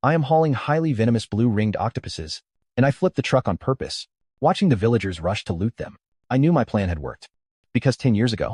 I am hauling highly venomous blue-ringed octopuses, and I flipped the truck on purpose, watching the villagers rush to loot them. I knew my plan had worked. Because 10 years ago,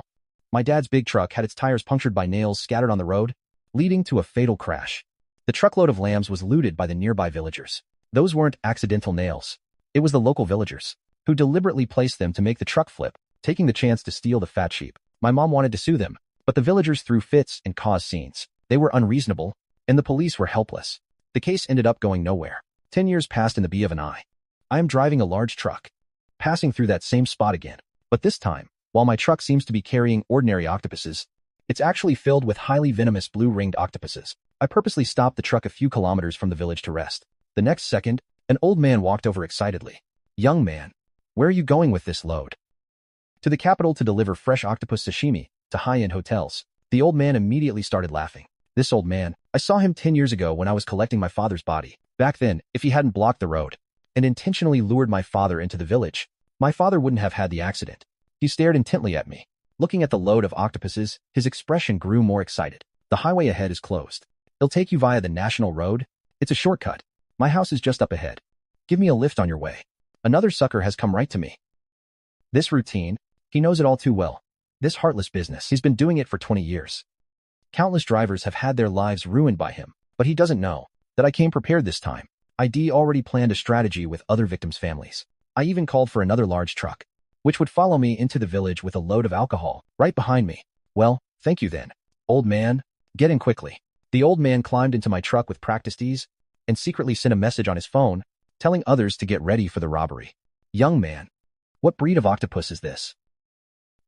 my dad's big truck had its tires punctured by nails scattered on the road, leading to a fatal crash. The truckload of lambs was looted by the nearby villagers. Those weren't accidental nails. It was the local villagers, who deliberately placed them to make the truck flip, taking the chance to steal the fat sheep. My mom wanted to sue them, but the villagers threw fits and caused scenes. They were unreasonable, and the police were helpless. The case ended up going nowhere. 10 years passed in the blink of an eye. I am driving a large truck, passing through that same spot again. But this time, while my truck seems to be carrying ordinary octopuses, it's actually filled with highly venomous blue-ringed octopuses. I purposely stopped the truck a few kilometers from the village to rest. The next second, an old man walked over excitedly. "Young man, where are you going with this load?" "To the capital to deliver fresh octopus sashimi to high-end hotels." The old man immediately started laughing. This old man, I saw him 10 years ago when I was collecting my father's body. Back then, if he hadn't blocked the road and intentionally lured my father into the village, my father wouldn't have had the accident. He stared intently at me. Looking at the load of octopuses, his expression grew more excited. "The highway ahead is closed. It'll take you via the national road. It's a shortcut. My house is just up ahead. Give me a lift on your way." Another sucker has come right to me. This routine, he knows it all too well. This heartless business, he's been doing it for 20 years. Countless drivers have had their lives ruined by him, but he doesn't know that I came prepared this time. ID already planned a strategy with other victims' families. I even called for another large truck, which would follow me into the village with a load of alcohol right behind me. "Well, thank you then. Old man, get in quickly." The old man climbed into my truck with practiced ease and secretly sent a message on his phone, telling others to get ready for the robbery. "Young man, what breed of octopus is this?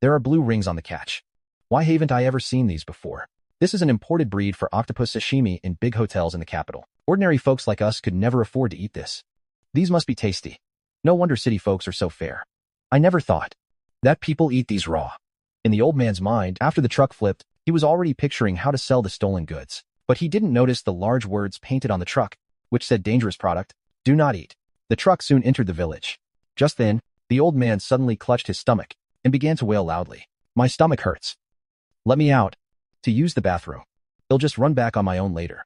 There are blue rings on the catch. Why haven't I ever seen these before? This is an imported breed for octopus sashimi in big hotels in the capital. Ordinary folks like us could never afford to eat this. These must be tasty. No wonder city folks are so fair. I never thought that people eat these raw." In the old man's mind, after the truck flipped, he was already picturing how to sell the stolen goods. But he didn't notice the large words painted on the truck, which said "dangerous product, do not eat." The truck soon entered the village. Just then, the old man suddenly clutched his stomach and began to wail loudly. "My stomach hurts. Let me out to use the bathroom. I'll just run back on my own later."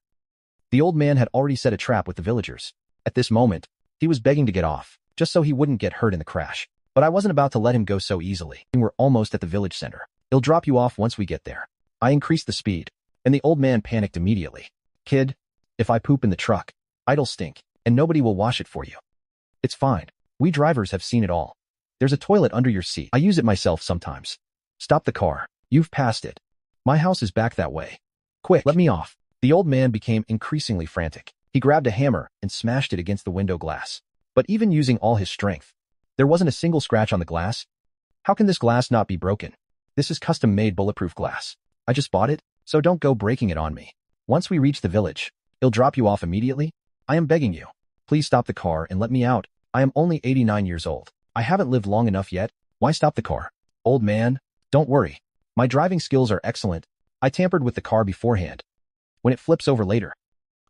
The old man had already set a trap with the villagers. At this moment, he was begging to get off, just so he wouldn't get hurt in the crash. But I wasn't about to let him go so easily. We're almost at the village center. "He'll drop you off once we get there." I increased the speed, and the old man panicked immediately. "Kid, if I poop in the truck, it'll stink, and nobody will wash it for you." "It's fine. We drivers have seen it all. There's a toilet under your seat. I use it myself sometimes." "Stop the car. You've passed it. My house is back that way. Quick, let me off." The old man became increasingly frantic. He grabbed a hammer and smashed it against the window glass. But even using all his strength, there wasn't a single scratch on the glass. "How can this glass not be broken? This is custom-made bulletproof glass. I just bought it, so don't go breaking it on me. Once we reach the village, he'll drop you off immediately. I am begging you. Please stop the car and let me out. I am only 89 years old. I haven't lived long enough yet. Why stop the car?" "Old man, don't worry. My driving skills are excellent. I tampered with the car beforehand. When it flips over later,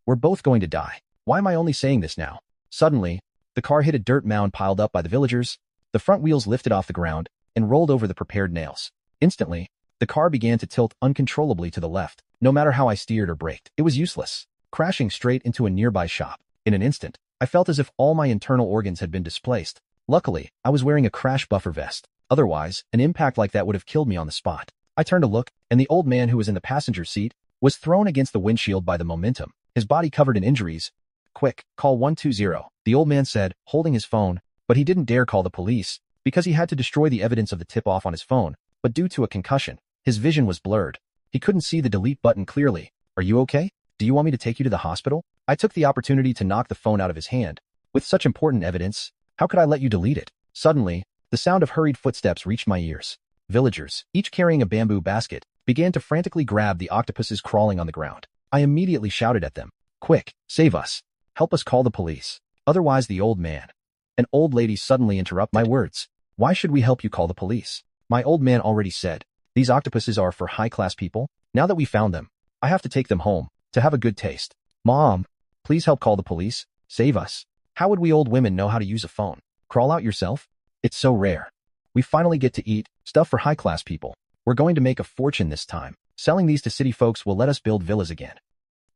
we're both going to die. Why am I only saying this now?" Suddenly, the car hit a dirt mound piled up by the villagers. The front wheels lifted off the ground and rolled over the prepared nails. Instantly, the car began to tilt uncontrollably to the left. No matter how I steered or braked, it was useless, crashing straight into a nearby shop. In an instant, I felt as if all my internal organs had been displaced. Luckily, I was wearing a crash buffer vest. Otherwise, an impact like that would have killed me on the spot. I turned to look, and the old man who was in the passenger seat was thrown against the windshield by the momentum, his body covered in injuries. "Quick, call 120, the old man said, holding his phone, but he didn't dare call the police because he had to destroy the evidence of the tip-off on his phone. But due to a concussion, his vision was blurred. He couldn't see the delete button clearly. "Are you okay? Do you want me to take you to the hospital?" I took the opportunity to knock the phone out of his hand. With such important evidence, how could I let you delete it? Suddenly, the sound of hurried footsteps reached my ears. Villagers, each carrying a bamboo basket, began to frantically grab the octopuses crawling on the ground. I immediately shouted at them, "Quick, save us. Help us call the police. Otherwise the old man." An old lady suddenly interrupted my words. "Why should we help you call the police?" My old man already said, "These octopuses are for high-class people. Now that we found them, I have to take them home to have a good taste." "Mom, please help call the police. Save us." How would we old women know how to use a phone? Crawl out yourself? It's so rare. We finally get to eat stuff for high-class people. We're going to make a fortune this time. Selling these to city folks will let us build villas again.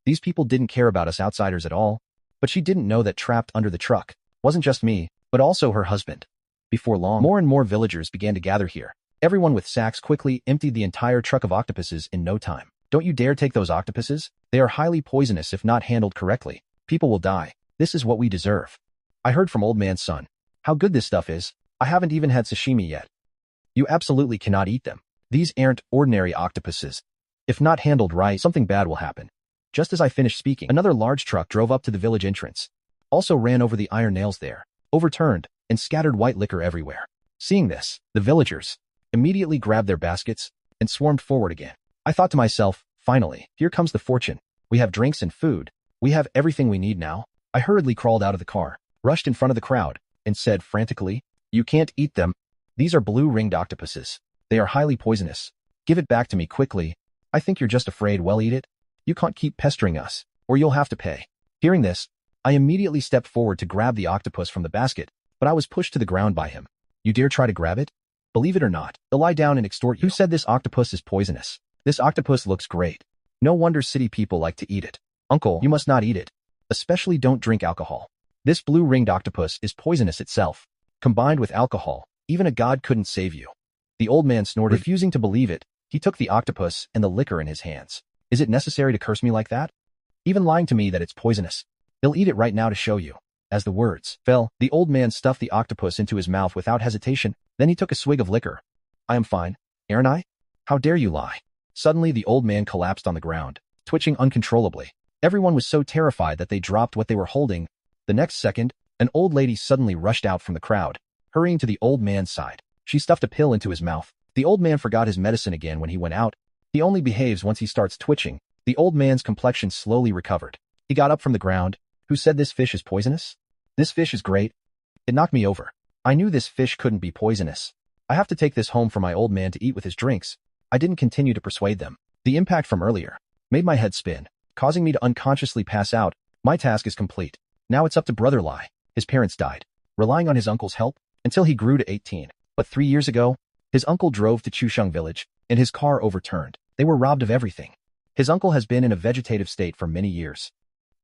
These people didn't care about us outsiders at all. But she didn't know that trapped under the truck wasn't just me, but also her husband. Before long, more and more villagers began to gather here. Everyone with sacks quickly emptied the entire truck of octopuses in no time. Don't you dare take those octopuses. They are highly poisonous if not handled correctly. People will die. This is what we deserve. I heard from Old Man's son how good this stuff is. I haven't even had sashimi yet. You absolutely cannot eat them. These aren't ordinary octopuses. If not handled right, something bad will happen. Just as I finished speaking, another large truck drove up to the village entrance. Also ran over the iron nails there, overturned, and scattered white liquor everywhere. Seeing this, the villagers immediately grabbed their baskets and swarmed forward again. I thought to myself, finally, here comes the fortune. We have drinks and food. We have everything we need now. I hurriedly crawled out of the car, rushed in front of the crowd, and said frantically, "You can't eat them. These are blue-ringed octopuses. They are highly poisonous. Give it back to me quickly. I think you're just afraid we'll eat it. You can't keep pestering us, or you'll have to pay." Hearing this, I immediately stepped forward to grab the octopus from the basket, but I was pushed to the ground by him. "You dare try to grab it? Believe it or not, they'll lie down and extort you." "Who said this octopus is poisonous? This octopus looks great. No wonder city people like to eat it." "Uncle, you must not eat it. Especially don't drink alcohol. This blue-ringed octopus is poisonous itself. Combined with alcohol, even a god couldn't save you." The old man snorted. Refusing to believe it, he took the octopus and the liquor in his hands. "Is it necessary to curse me like that? Even lying to me that it's poisonous? He'll eat it right now to show you." As the words fell, the old man stuffed the octopus into his mouth without hesitation. Then he took a swig of liquor. "I am fine, aren't I? How dare you lie?" Suddenly the old man collapsed on the ground, twitching uncontrollably. Everyone was so terrified that they dropped what they were holding. The next second, an old lady suddenly rushed out from the crowd, hurrying to the old man's side. She stuffed a pill into his mouth. The old man forgot his medicine again when he went out. He only behaves once he starts twitching. The old man's complexion slowly recovered. He got up from the ground. "Who said this fish is poisonous? This fish is great. It knocked me over. I knew this fish couldn't be poisonous. I have to take this home for my old man to eat with his drinks." I didn't continue to persuade them. The impact from earlier made my head spin, causing me to unconsciously pass out. My task is complete. Now it's up to Brother Li. His parents died, relying on his uncle's help until he grew to 18. But 3 years ago, his uncle drove to Chusheng Village, and his car overturned. They were robbed of everything. His uncle has been in a vegetative state for many years.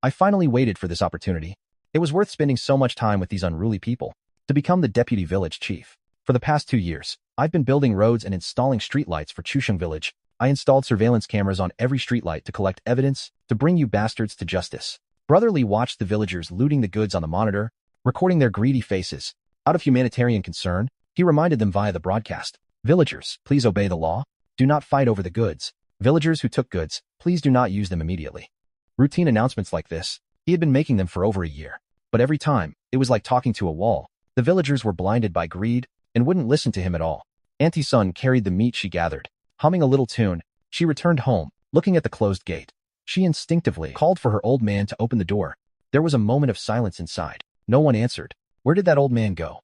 I finally waited for this opportunity. It was worth spending so much time with these unruly people to become the deputy village chief. For the past 2 years, I've been building roads and installing streetlights for Chusheng Village. I installed surveillance cameras on every streetlight to collect evidence to bring you bastards to justice. Brother Li watched the villagers looting the goods on the monitor, recording their greedy faces. Out of humanitarian concern, he reminded them via the broadcast, "Villagers, please obey the law. Do not fight over the goods. Villagers who took goods, please do not use them immediately." Routine announcements like this, he had been making them for over a year. But every time, it was like talking to a wall. The villagers were blinded by greed and wouldn't listen to him at all. Auntie Sun carried the meat she gathered. Humming a little tune, she returned home, looking at the closed gate. She instinctively called for her old man to open the door. There was a moment of silence inside. No one answered. Where did that old man go?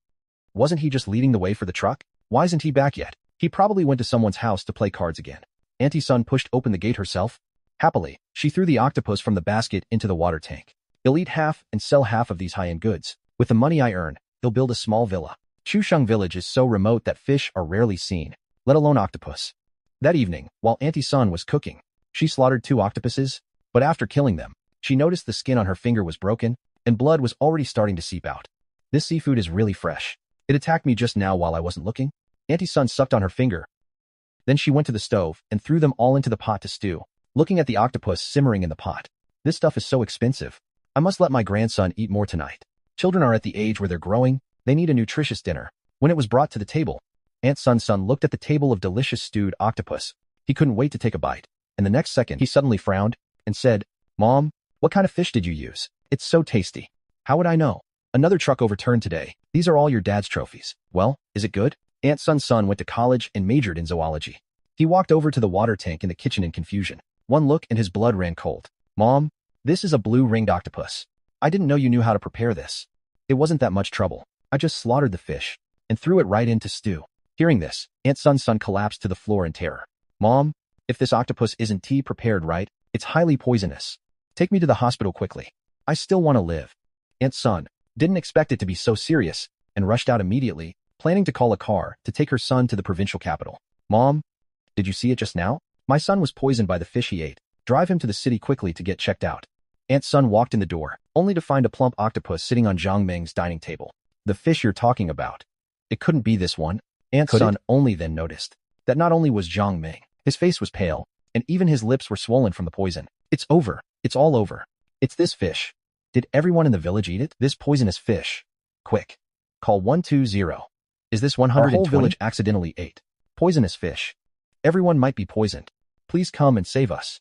Wasn't he just leading the way for the truck? Why isn't he back yet? He probably went to someone's house to play cards again. Auntie Sun pushed open the gate herself. Happily, she threw the octopus from the basket into the water tank. "He'll eat half and sell half of these high-end goods. With the money I earn, he'll build a small villa." Chusheng Village is so remote that fish are rarely seen, let alone octopus. That evening, while Auntie Sun was cooking, she slaughtered 2 octopuses, but after killing them, she noticed the skin on her finger was broken, and blood was already starting to seep out. "This seafood is really fresh. It attacked me just now while I wasn't looking." Auntie Sun sucked on her finger. Then she went to the stove and threw them all into the pot to stew, looking at the octopus simmering in the pot. "This stuff is so expensive. I must let my grandson eat more tonight. Children are at the age where they're growing. They need a nutritious dinner." When it was brought to the table, Aunt Sun's son looked at the table of delicious stewed octopus. He couldn't wait to take a bite. And the next second, he suddenly frowned and said, "Mom, what kind of fish did you use? It's so tasty." "How would I know? Another truck overturned today. These are all your dad's trophies." "Well, is it good?" Aunt Sun's son went to college and majored in zoology. He walked over to the water tank in the kitchen in confusion. One look and his blood ran cold. "Mom, this is a blue-ringed octopus. I didn't know you knew how to prepare this. It wasn't that much trouble. I just slaughtered the fish and threw it right into stew." Hearing this, Aunt Sun's son collapsed to the floor in terror. "Mom, if this octopus isn't tea prepared right, it's highly poisonous. Take me to the hospital quickly. I still want to live." Aunt Sun didn't expect it to be so serious and rushed out immediately, planning to call a car to take her son to the provincial capital. "Mom, did you see it just now? My son was poisoned by the fish he ate. Drive him to the city quickly to get checked out. Aunt Sun walked in the door, only to find a plump octopus sitting on Zhang Ming's dining table. The fish you're talking about. It couldn't be this one. Aunt Sun only then noticed that not only was Zhang Ming, his face was pale, and even his lips were swollen from the poison. It's over. It's all over. It's this fish. Did everyone in the village eat it? This poisonous fish. Quick. Call 120. Is this 120? Our whole village accidentally ate poisonous fish. Everyone might be poisoned. Please come and save us.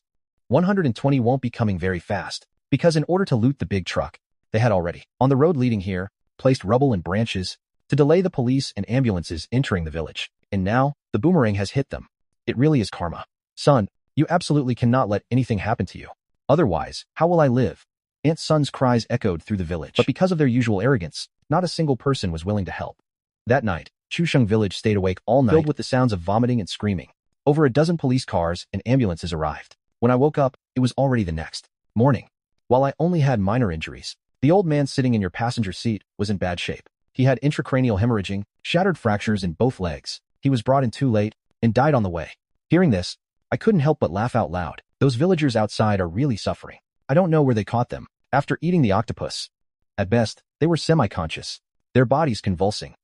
120 won't be coming very fast, because in order to loot the big truck, they had already, on the road leading here, placed rubble and branches to delay the police and ambulances entering the village. And now, the boomerang has hit them. It really is karma. Son, you absolutely cannot let anything happen to you. Otherwise, how will I live? Aunt Sun's cries echoed through the village, but because of their usual arrogance, not a single person was willing to help. That night, Chusheng Village stayed awake all night, filled with the sounds of vomiting and screaming. Over a dozen police cars and ambulances arrived. When I woke up, it was already the next morning. While I only had minor injuries, the old man sitting in your passenger seat was in bad shape. He had intracranial hemorrhaging, shattered fractures in both legs. He was brought in too late and died on the way. Hearing this, I couldn't help but laugh out loud. Those villagers outside are really suffering. I don't know where they caught them. After eating the octopus, at best, they were semi-conscious, their bodies convulsing.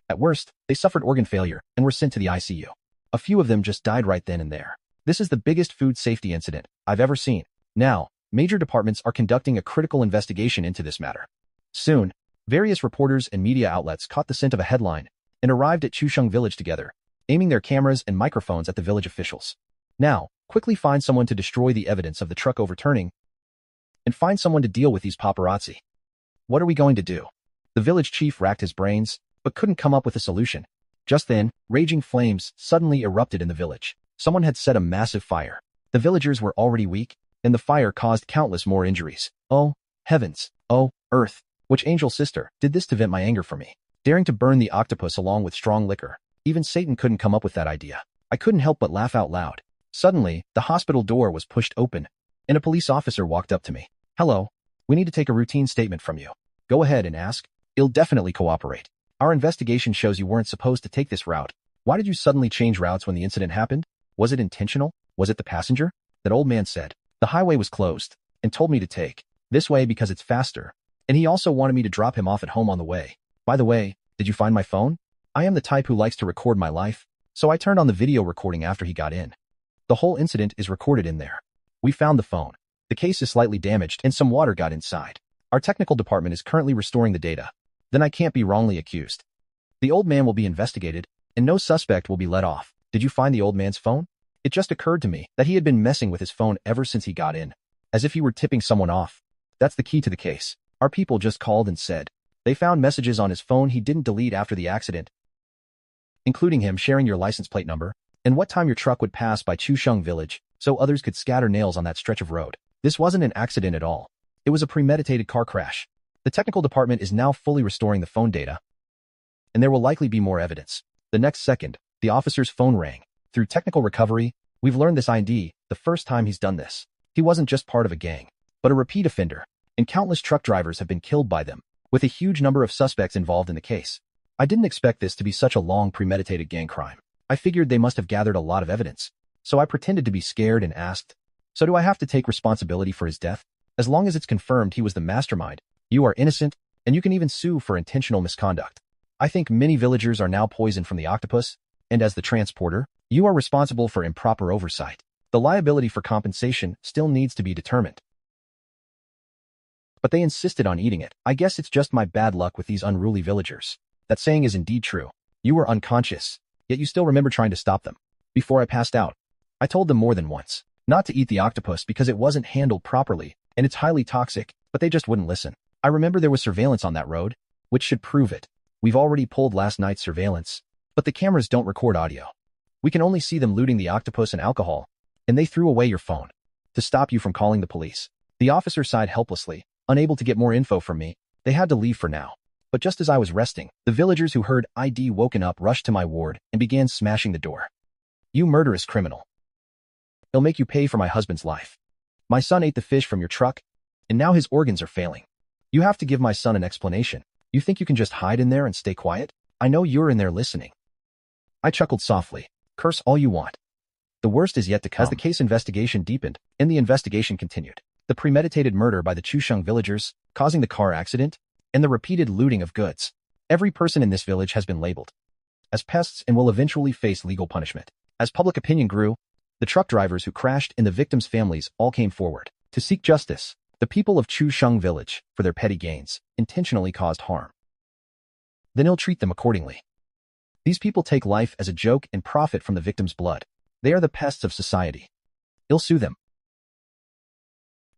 At worst, they suffered organ failure and were sent to the ICU. A few of them just died right then and there. This is the biggest food safety incident I've ever seen. Now, major departments are conducting a critical investigation into this matter. Soon, various reporters and media outlets caught the scent of a headline and arrived at Chusheng Village together, aiming their cameras and microphones at the village officials. Now, quickly find someone to destroy the evidence of the truck overturning and find someone to deal with these paparazzi. What are we going to do? The village chief racked his brains, but couldn't come up with a solution. Just then, raging flames suddenly erupted in the village. Someone had set a massive fire. The villagers were already weak, and the fire caused countless more injuries. Oh, heavens. Oh, earth. Which angel sister did this to vent my anger for me? Daring to burn the octopus along with strong liquor. Even Satan couldn't come up with that idea. I couldn't help but laugh out loud. Suddenly, the hospital door was pushed open, and a police officer walked up to me. Hello. We need to take a routine statement from you. Go ahead and ask. He'll definitely cooperate. Our investigation shows you weren't supposed to take this route. Why did you suddenly change routes when the incident happened? Was it intentional? Was it the passenger? That old man said. The highway was closed, and told me to take this way because it's faster. And he also wanted me to drop him off at home on the way. By the way, did you find my phone? I am the type who likes to record my life, so I turned on the video recording after he got in. The whole incident is recorded in there. We found the phone. The case is slightly damaged and some water got inside. Our technical department is currently restoring the data. Then I can't be wrongly accused. The old man will be investigated, and no suspect will be let off. Did you find the old man's phone? It just occurred to me that he had been messing with his phone ever since he got in, as if he were tipping someone off. That's the key to the case. Our people just called and said they found messages on his phone he didn't delete after the accident, including him sharing your license plate number and what time your truck would pass by Chusheng Village so others could scatter nails on that stretch of road. This wasn't an accident at all. It was a premeditated car crash. The technical department is now fully restoring the phone data, and there will likely be more evidence. The next second, the officer's phone rang. Through technical recovery, we've learned this ID the first time he's done this. He wasn't just part of a gang, but a repeat offender, and countless truck drivers have been killed by them, with a huge number of suspects involved in the case. I didn't expect this to be such a long premeditated gang crime. I figured they must have gathered a lot of evidence, so I pretended to be scared and asked, so do I have to take responsibility for his death? As long as it's confirmed he was the mastermind, you are innocent, and you can even sue for intentional misconduct. I think many villagers are now poisoned from the octopus, and as the transporter, you are responsible for improper oversight. The liability for compensation still needs to be determined. But they insisted on eating it. I guess it's just my bad luck with these unruly villagers. That saying is indeed true. You were unconscious, yet you still remember trying to stop them. Before I passed out, I told them more than once not to eat the octopus because it wasn't handled properly, and it's highly toxic, but they just wouldn't listen. I remember there was surveillance on that road, which should prove it. We've already pulled last night's surveillance, but the cameras don't record audio. We can only see them looting the octopus and alcohol, and they threw away your phone to stop you from calling the police. The officer sighed helplessly, unable to get more info from me. They had to leave for now. But just as I was resting, the villagers who heard ID woken up rushed to my ward and began smashing the door. You murderous criminal. It'll make you pay for my husband's life. My son ate the fish from your truck, and now his organs are failing. You have to give my son an explanation. You think you can just hide in there and stay quiet? I know you're in there listening. I chuckled softly. Curse all you want. The worst is yet to come. As the case investigation deepened, and the investigation continued, the premeditated murder by the Chusheng villagers, causing the car accident, and the repeated looting of goods. Every person in this village has been labeled as pests and will eventually face legal punishment. As public opinion grew, the truck drivers who crashed and the victims' families all came forward to seek justice. The people of Chusheng Village, for their petty gains, intentionally caused harm. Then ill-treat them accordingly. These people take life as a joke and profit from the victims' blood. They are the pests of society. Ill-sue them.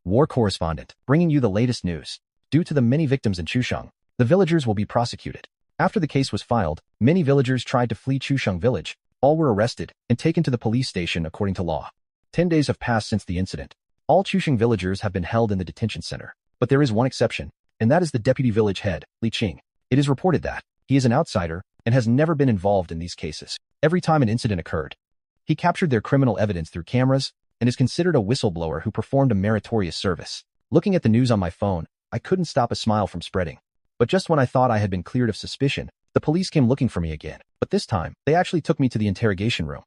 War correspondent, bringing you the latest news. Due to the many victims in Chusheng, the villagers will be prosecuted. After the case was filed, many villagers tried to flee Chusheng Village. All were arrested and taken to the police station according to law. 10 days have passed since the incident. All Chusheng villagers have been held in the detention center. But there is one exception, and that is the deputy village head, Li Qing. It is reported that he is an outsider and has never been involved in these cases. Every time an incident occurred, he captured their criminal evidence through cameras and is considered a whistleblower who performed a meritorious service. Looking at the news on my phone, I couldn't stop a smile from spreading. But just when I thought I had been cleared of suspicion, the police came looking for me again. But this time, they actually took me to the interrogation room.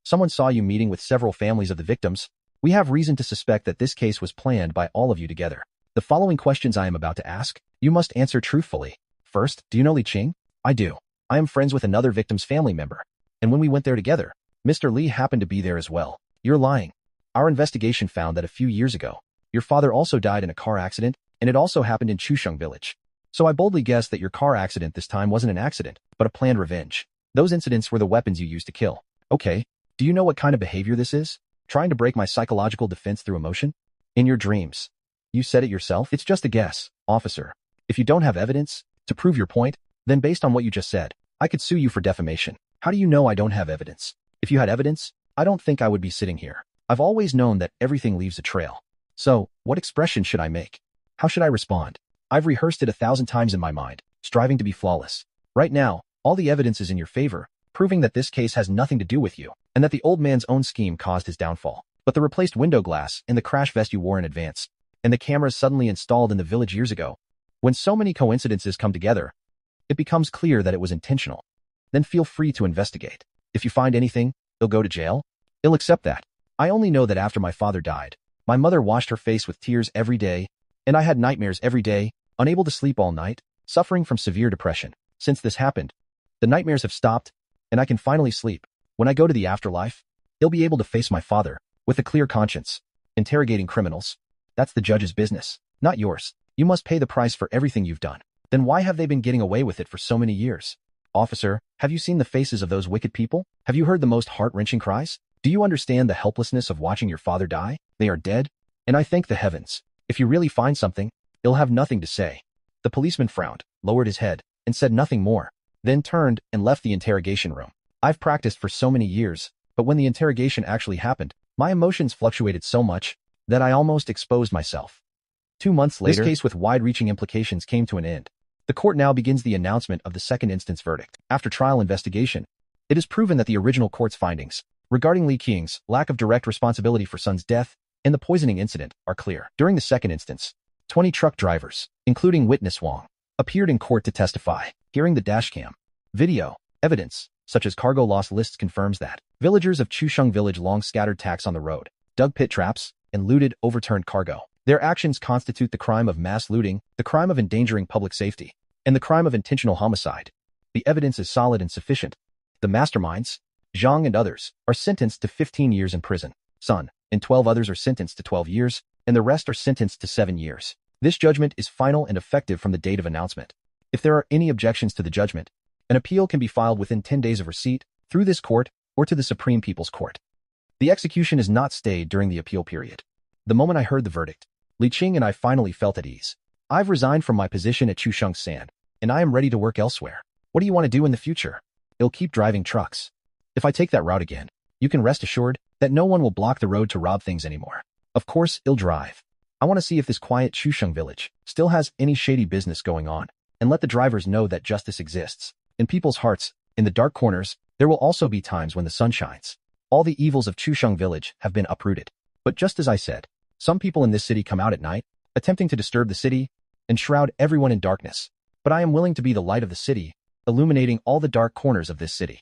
Someone saw you meeting with several families of the victims. We have reason to suspect that this case was planned by all of you together. The following questions I am about to ask, you must answer truthfully. First, do you know Li Qing? I do. I am friends with another victim's family member. And when we went there together, Mr. Li happened to be there as well. You're lying. Our investigation found that a few years ago, your father also died in a car accident, and it also happened in Chusheng Village. So I boldly guessed that your car accident this time wasn't an accident, but a planned revenge. Those incidents were the weapons you used to kill. Okay, do you know what kind of behavior this is? Trying to break my psychological defense through emotion? In your dreams. You said it yourself? It's just a guess, officer. If you don't have evidence to prove your point, then based on what you just said, I could sue you for defamation. How do you know I don't have evidence? If you had evidence, I don't think I would be sitting here. I've always known that everything leaves a trail. So, what expression should I make? How should I respond? I've rehearsed it 1,000 times in my mind, striving to be flawless. Right now, all the evidence is in your favor, proving that this case has nothing to do with you, and that the old man's own scheme caused his downfall. But the replaced window glass and the crash vest you wore in advance, and the cameras suddenly installed in the village years ago. When so many coincidences come together, it becomes clear that it was intentional. Then feel free to investigate. If you find anything, you'll go to jail. I'll accept that. I only know that after my father died, my mother washed her face with tears every day, and I had nightmares every day, unable to sleep all night, suffering from severe depression. Since this happened, the nightmares have stopped, and I can finally sleep. When I go to the afterlife, I'll be able to face my father with a clear conscience. Interrogating criminals, that's the judge's business, not yours. You must pay the price for everything you've done. Then why have they been getting away with it for so many years? Officer, have you seen the faces of those wicked people? Have you heard the most heart-wrenching cries? Do you understand the helplessness of watching your father die? They are dead, and I thank the heavens. If you really find something, you'll have nothing to say. The policeman frowned, lowered his head, and said nothing more, then turned and left the interrogation room. I've practiced for so many years, but when the interrogation actually happened, my emotions fluctuated so much that I almost exposed myself. 2 months later, this case with wide-reaching implications came to an end. The court now begins the announcement of the second instance verdict. After trial investigation, it is proven that the original court's findings regarding Li Qing's lack of direct responsibility for son's death and the poisoning incident are clear. During the second instance, 20 truck drivers, including witness Wang, appeared in court to testify. Hearing the dashcam video evidence, such as cargo loss lists, confirms that villagers of Chusheng Village long scattered tacks on the road, dug pit traps, and looted overturned cargo. Their actions constitute the crime of mass looting, the crime of endangering public safety, and the crime of intentional homicide. The evidence is solid and sufficient. The masterminds, Zhang and others, are sentenced to 15 years in prison. Sun and 12 others are sentenced to 12 years, and the rest are sentenced to 7 years. This judgment is final and effective from the date of announcement. If there are any objections to the judgment, an appeal can be filed within 10 days of receipt, through this court, or to the Supreme People's Court. The execution is not stayed during the appeal period. The moment I heard the verdict, Li Qing and I finally felt at ease. I've resigned from my position at Chusheng Sand, and I am ready to work elsewhere. What do you want to do in the future? I'll keep driving trucks. If I take that route again, you can rest assured that no one will block the road to rob things anymore. Of course, I'll drive. I want to see if this quiet Chusheng village still has any shady business going on, and let the drivers know that justice exists. In people's hearts, in the dark corners, there will also be times when the sun shines. All the evils of Chusheng village have been uprooted. But just as I said, some people in this city come out at night, attempting to disturb the city and shroud everyone in darkness. But I am willing to be the light of the city, illuminating all the dark corners of this city.